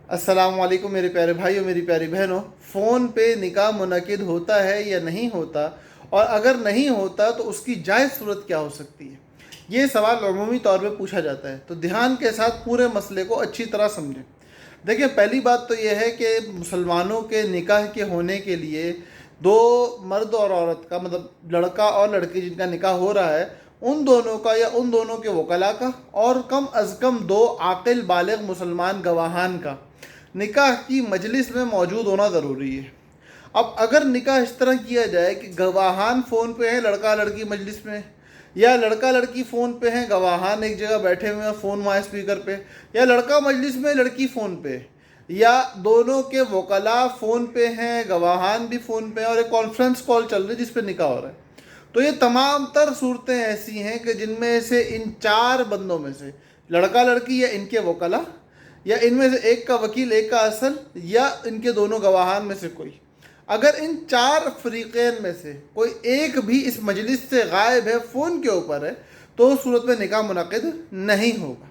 السلام علیکم میرے پیارے بھائی اور میری پیاری بہنوں. فون پہ نکاح منعقد ہوتا ہے یا نہیں ہوتا، اور اگر نہیں ہوتا تو اس کی جائز صورت کیا ہو سکتی ہے؟ یہ سوال عمومی طور پہ پوچھا جاتا ہے، تو دھیان کے ساتھ پورے مسئلے کو اچھی طرح سمجھیں. دیکھیں، پہلی بات تو یہ ہے کہ مسلمانوں کے نکاح کے ہونے کے لیے دو مرد اور عورت کا، مطلب لڑکا اور لڑکی جن کا نکاح ہو رہا ہے، ان دونوں کا یا ان دونوں کے وکلاء کا، اور کم از کم دو عاقل بالغ مسلمان گواہان کا نکاح کی مجلس میں موجود ہونا ضروری ہے. اب اگر نکاح اس طرح کیا جائے کہ گواہان فون پہ ہیں، لڑکا لڑکی مجلس میں، یا لڑکا لڑکی فون پہ ہیں، گواہان ایک جگہ بیٹھے ہوئے ہیں فون وہاں اسپیکر پہ، یا لڑکا مجلس میں لڑکی فون پہ، یا دونوں کے وکلاء فون پہ ہیں، گواہان بھی فون پہ ہیں، اور ایک کانفرنس کال چل رہی ہے جس پہ نکاح ہو رہا ہے، تو یہ تمام تر صورتیں ایسی ہیں کہ جن میں سے ان چار بندوں میں سے لڑکا لڑکی یا ان کے وکلاء، یا ان میں سے ایک کا وکیل ایک کا اصل، یا ان کے دونوں گواہان میں سے کوئی، اگر ان چار فریقین میں سے کوئی ایک بھی اس مجلس سے غائب ہے، فون کے اوپر ہے، تو اس صورت میں نکاح منعقد نہیں ہوگا.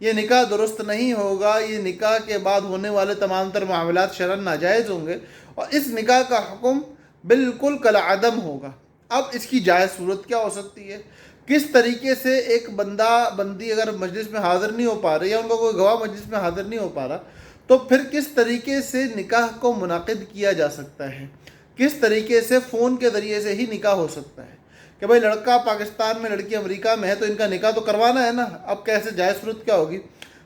یہ نکاح درست نہیں ہوگا. یہ نکاح کے بعد ہونے والے تمام تر معاملات شرعاً ناجائز ہوں گے، اور اس نکاح کا حکم بالکل کالعدم ہوگا. اب اس کی جائز صورت کیا ہو سکتی ہے؟ کس طریقے سے ایک بندہ بندی اگر مجلس میں حاضر نہیں ہو پا رہے، یا ان کا کوئی گواہ مجلس میں حاضر نہیں ہو پا رہا، تو پھر کس طریقے سے نکاح کو منعقد کیا جا سکتا ہے؟ کس طریقے سے فون کے ذریعے سے ہی نکاح ہو سکتا ہے؟ کہ بھائی لڑکا پاکستان میں لڑکی امریکہ میں ہے، تو ان کا نکاح تو کروانا ہے نا. اب کیسے جائز صورت کیا ہوگی؟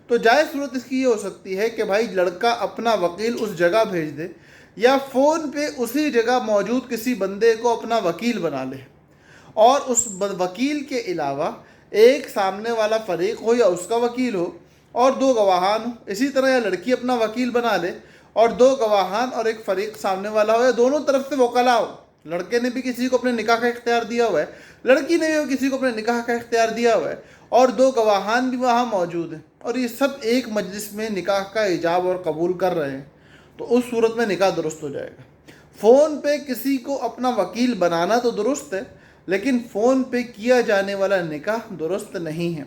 تو جائز صورت اس کی یہ ہو سکتی ہے کہ بھائی لڑکا اپنا وکیل اس جگہ بھیج دے، یا فون پہ اسی جگہ موجود کسی بندے کو اپنا وکیل بنا لے، اور اس وکیل کے علاوہ ایک سامنے والا فریق ہو یا اس کا وکیل ہو، اور دو گواہان ہو. اسی طرح یا لڑکی اپنا وکیل بنا لے، اور دو گواہان اور ایک فریق سامنے والا ہو، یا دونوں طرف سے وکلاء ہو. لڑکے نے بھی کسی کو اپنے نکاح کا اختیار دیا ہوا ہے، لڑکی نے بھی کسی کو اپنے نکاح کا اختیار دیا ہوا ہے، اور دو گواہان بھی وہاں موجود ہیں، اور یہ سب ایک مجلس میں نکاح کا ایجاب اور قبول کر رہے ہیں، تو اس صورت میں نکاح درست ہو جائے گا. فون پہ کسی کو اپنا وکیل بنانا تو درست ہے، لیکن فون پہ کیا جانے والا نکاح درست نہیں ہے.